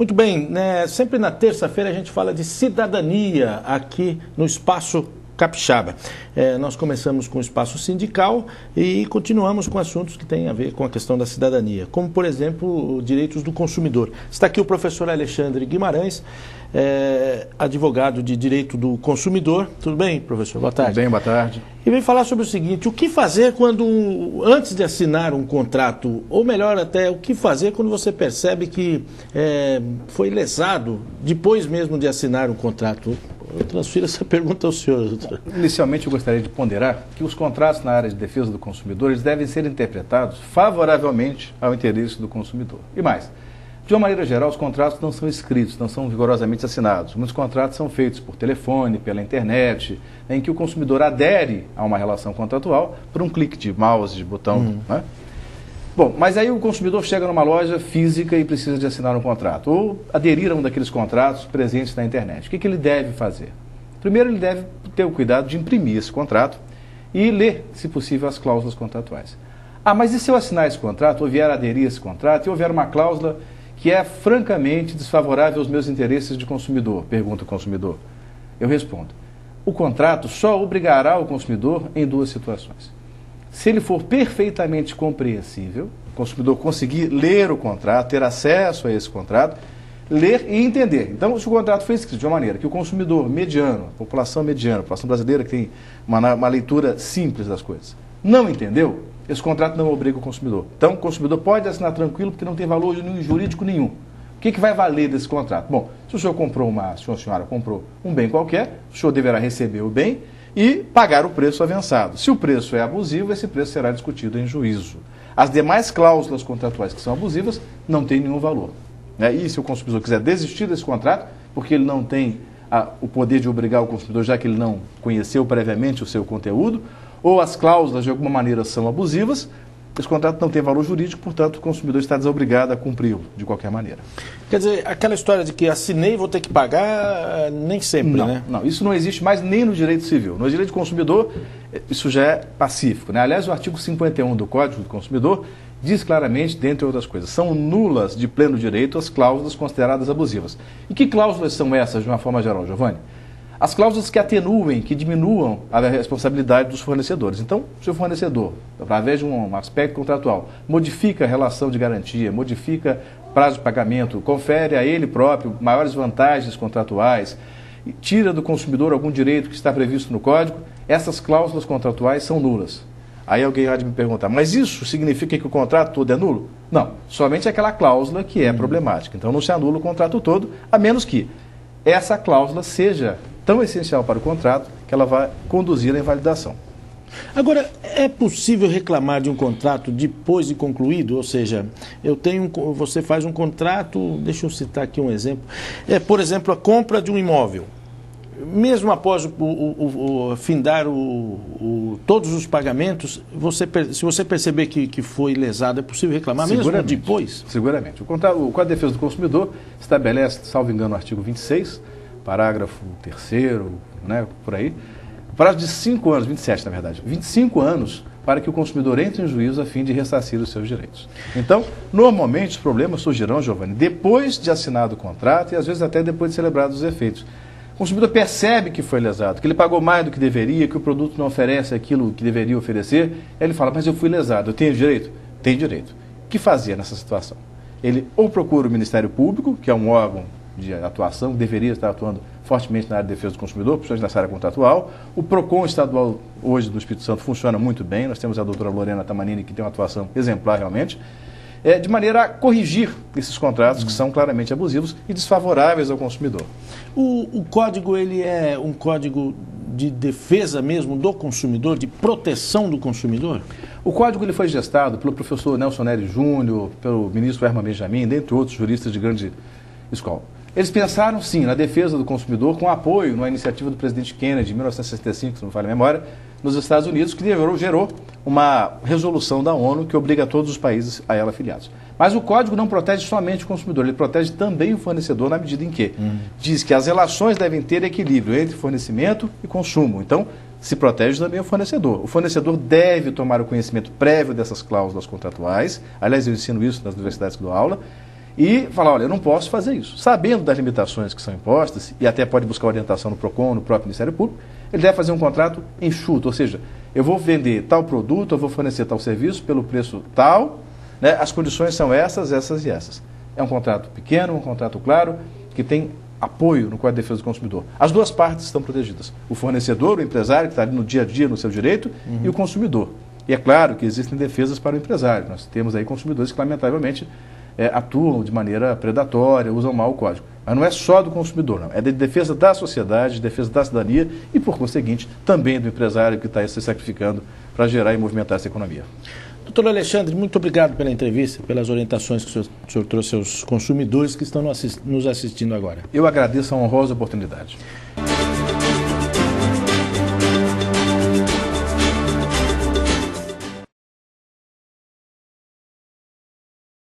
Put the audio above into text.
Muito bem, né? Sempre na terça-feira a gente fala de cidadania aqui no Espaço Capixaba. Nós começamos com o espaço sindical e continuamos com assuntos que têm a ver com a questão da cidadania, como, por exemplo, direitos do consumidor. Está aqui o professor Alexandre Guimarães, advogado de direito do consumidor. Tudo bem, professor? Boa tarde. Tudo bem, boa tarde. E vem falar sobre o seguinte: o que fazer quando, antes de assinar um contrato, ou melhor até, o que fazer quando você percebe que foi lesado depois mesmo de assinar um contrato? Eu transfiro essa pergunta ao senhor, doutor. Inicialmente, eu gostaria de ponderar que os contratos na área de defesa do consumidor eles devem ser interpretados favoravelmente ao interesse do consumidor. E mais, de uma maneira geral, os contratos não são escritos, não são rigorosamente assinados. Muitos contratos são feitos por telefone, pela internet, em que o consumidor adere a uma relação contratual por um clique de mouse, de botão, né? Bom, mas aí o consumidor chega numa loja física e precisa de assinar um contrato, ou aderir a um daqueles contratos presentes na internet. O que ele deve fazer? Primeiro, ele deve ter o cuidado de imprimir esse contrato e ler, se possível, as cláusulas contratuais. Ah, mas e se eu assinar esse contrato, ou vier a aderir a esse contrato, e houver uma cláusula que é francamente desfavorável aos meus interesses de consumidor? Pergunta o consumidor. Eu respondo: o contrato só obrigará o consumidor em duas situações. Se ele for perfeitamente compreensível, o consumidor conseguir ler o contrato, ter acesso a esse contrato, ler e entender. Então, se o contrato foi escrito de uma maneira que o consumidor mediano, a população brasileira que tem uma leitura simples das coisas, não entendeu, esse contrato não obriga o consumidor. Então, o consumidor pode assinar tranquilo porque não tem valor jurídico nenhum. O que vai valer desse contrato? Bom, se o senhor comprou se a senhora comprou um bem qualquer, o senhor deverá receber o bem e pagar o preço avançado. Se o preço é abusivo, esse preço será discutido em juízo. As demais cláusulas contratuais que são abusivas não têm nenhum valor. E se o consumidor quiser desistir desse contrato, porque ele não tem o poder de obrigar o consumidor, já que ele não conheceu previamente o seu conteúdo, ou as cláusulas de alguma maneira são abusivas, esse contrato não tem valor jurídico, portanto o consumidor está desobrigado a cumpri-lo de qualquer maneira. Quer dizer, aquela história de que assinei e vou ter que pagar, nem sempre, não, né? Não, isso não existe mais nem no direito civil. No direito do consumidor, isso já é pacífico, né? Aliás, o artigo 51 do Código do Consumidor diz claramente, dentre outras coisas, são nulas de pleno direito as cláusulas consideradas abusivas. E que cláusulas são essas, de uma forma geral, Giovanni? As cláusulas que atenuem, que diminuam a responsabilidade dos fornecedores. Então, se o fornecedor, através de um aspecto contratual, modifica a relação de garantia, modifica prazo de pagamento, confere a ele próprio maiores vantagens contratuais, tira do consumidor algum direito que está previsto no Código, essas cláusulas contratuais são nulas. Aí alguém há de me perguntar, mas isso significa que o contrato todo é nulo? Não, somente aquela cláusula que é problemática. Então não se anula o contrato todo, a menos que essa cláusula seja tão essencial para o contrato que ela vai conduzir à invalidação. Agora, é possível reclamar de um contrato depois de concluído? Ou seja, você faz um contrato, deixa eu citar aqui um exemplo, por exemplo, a compra de um imóvel. Mesmo após findar todos os pagamentos, se você perceber que foi lesado, é possível reclamar mesmo depois? Seguramente. O Código de Defesa do Consumidor estabelece, salvo engano, o artigo 26, parágrafo 3º, né, por aí, prazo de 5 anos, 27 na verdade, 25 anos para que o consumidor entre em juízo a fim de ressarcir os seus direitos. Então, normalmente os problemas surgirão, Giovanni, depois de assinado o contrato e às vezes até depois de celebrados os efeitos. O consumidor percebe que foi lesado, que ele pagou mais do que deveria, que o produto não oferece aquilo que deveria oferecer, aí ele fala, mas eu fui lesado, eu tenho direito? Tem direito. O que fazer nessa situação? Ele ou procura o Ministério Público, que é um órgão de atuação, que deveria estar atuando fortemente na área de defesa do consumidor, principalmente nessa área contratual. O PROCON estadual hoje do Espírito Santo funciona muito bem, nós temos a doutora Lorena Tamanini, que tem uma atuação exemplar realmente, de maneira a corrigir esses contratos que são claramente abusivos e desfavoráveis ao consumidor. O código, ele é um código de defesa mesmo do consumidor, de proteção do consumidor? O código ele foi gestado pelo professor Nelson Nery Júnior, pelo ministro Herman Benjamin, dentre outros juristas de grande escola. Eles pensaram, sim, na defesa do consumidor com apoio numa iniciativa do presidente Kennedy, em 1965, se não me falha a memória, nos Estados Unidos, que gerou uma resolução da ONU que obriga todos os países a ela afiliados. Mas o código não protege somente o consumidor, ele protege também o fornecedor na medida em que diz que as relações devem ter equilíbrio entre fornecimento e consumo. Então, se protege também o fornecedor. O fornecedor deve tomar o conhecimento prévio dessas cláusulas contratuais, aliás, eu ensino isso nas universidades que dou aula, e falar, olha, eu não posso fazer isso. Sabendo das limitações que são impostas, e até pode buscar orientação no PROCON, no próprio Ministério Público, ele deve fazer um contrato enxuto, ou seja, eu vou vender tal produto, eu vou fornecer tal serviço pelo preço tal, né, as condições são essas, essas e essas. É um contrato pequeno, um contrato claro, que tem apoio no Código de Defesa do Consumidor. As duas partes estão protegidas. O fornecedor, o empresário, que está ali no dia a dia, no seu direito, e o consumidor. E é claro que existem defesas para o empresário. Nós temos aí consumidores que, lamentavelmente, atuam de maneira predatória, usam mal o código. Mas não é só do consumidor, não. É de defesa da sociedade, de defesa da cidadania e, por conseguinte, também do empresário que está se sacrificando para gerar e movimentar essa economia. Doutor Alexandre, muito obrigado pela entrevista, pelas orientações que o senhor trouxe aos consumidores que estão nos assistindo agora. Eu agradeço a honrosa oportunidade.